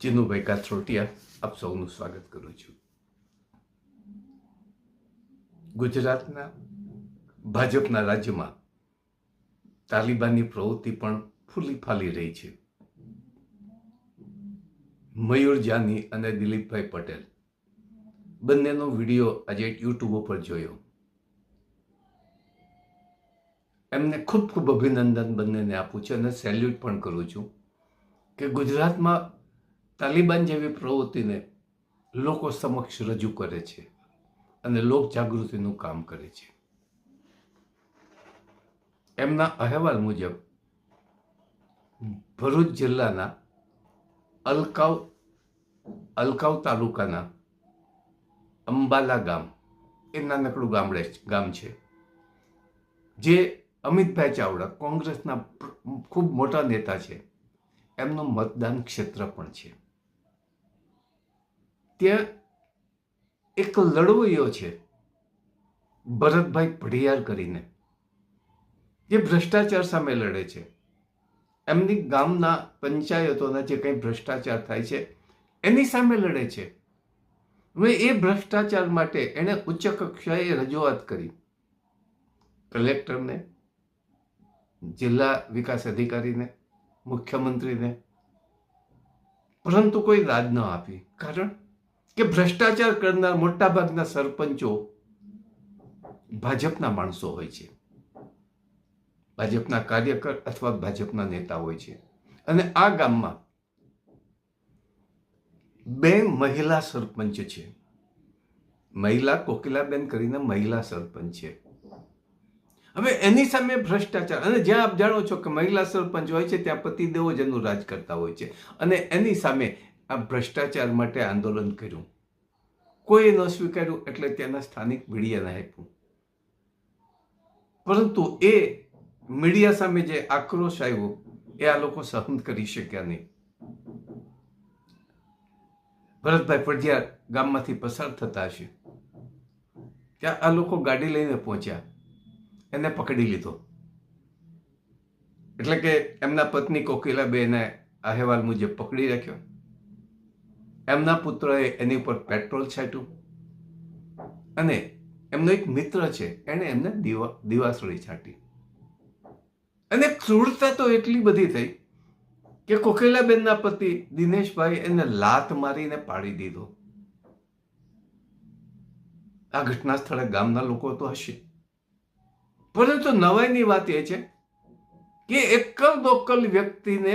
ચિનુભાઈ કાથરોટિયા આપ સૌનું સ્વાગત કરું છું. ગુજરાતના ભાજપના રાજ્યમાં તાલિબાનની પ્રવૃત્તિ પણ ફૂલી ફાલી રહી છે. મયુર જાની અને દિલીપભાઈ પટેલ બંનેનો વિડીયો આજે યુટ્યુબ ઉપર જોયો. એમને ખૂબ ખૂબ અભિનંદન બંનેને આપું છું અને સેલ્યુટ પણ કરું છું કે ગુજરાતમાં તાલિબાન જેવી પ્રવૃત્તિને લોકો સમક્ષ રજૂ કરે છે અને લોક જાગૃતિનું કામ કરે છે. એમના અહેવાલ મુજબ ભરૂચ જિલ્લાના અલકાવ તાલુકાના અંબાલા ગામ એ નાનકડું ગામ છે, જે અમિતભાઈ ચાવડા કોંગ્રેસના ખૂબ મોટા નેતા છે, એમનું મતદાન ક્ષેત્ર પણ છે. ત્યાં એક લડવૈયો છે ભરતભાઈ પઢિયાર કરીને, જે ભ્રષ્ટાચાર સામે લડે છે. એમની ગામના પંચાયતોના જે કંઈ ભ્રષ્ટાચાર થાય છે એની સામે લડે છે. હવે એ ભ્રષ્ટાચાર માટે એણે ઉચ્ચ કક્ષાએ રજૂઆત કરી, કલેક્ટરને, જિલ્લા વિકાસ અધિકારીને, મુખ્યમંત્રીને, પરંતુ કોઈ દાદ ન આપી. કારણ કે ભ્રષ્ટાચાર કરનાર મોટાભાગના સરપંચો ભાજપના માણસો હોય છે, ભાજપના કાર્યકર અથવા ભાજપના નેતા હોય છે. અને આ ગામમાં 2 મહિલા સરપંચ છે. મહિલા કોકિલાબેન કરીને મહિલા સરપંચ છે. હવે એની સામે ભ્રષ્ટાચાર, અને જ્યાં આપ જાણો છો કે મહિલા સરપંચ હોય છે ત્યાં પતિદેવો જ એનું રાજ કરતા હોય છે, અને એની સામે આ ભ્રષ્ટાચાર માટે આંદોલન કર્યું. કોઈ ન સ્વીકાર્યું એટલે ત્યાંના સ્થાનિક મીડિયાને આપ્યું. પરંતુ એ મીડિયા સામે જે આક્રોશ આવ્યો એ આ લોકો સહન કરી શક્યા નહીં. ભરતભાઈ પઢિયાર ગામમાંથી પસાર થતા હશે ત્યાં આ લોકો ગાડી લઈને પહોંચ્યા, એને પકડી લીધો. એટલે કે એમના પત્ની કોકિલાબેને અહેવાલ મુજબ પકડી રાખ્યો. એમના પુત્રએ એની ઉપર પેટ્રોલ છાંટ્યું અને એમનો એક મિત્ર છે એણે એમને દિવાસળી છાંટી. અને ક્રૂરતા તો એટલી બધી થઈ કે કોકિલાબેનના પતિ દિનેશભાઈ એને લાત મારીને પાડી દીધો. આ ઘટના સ્થળે ગામના લોકો તો હશે, પરંતુ નવાઈની વાત એ છે કે એકલ દોકલ વ્યક્તિને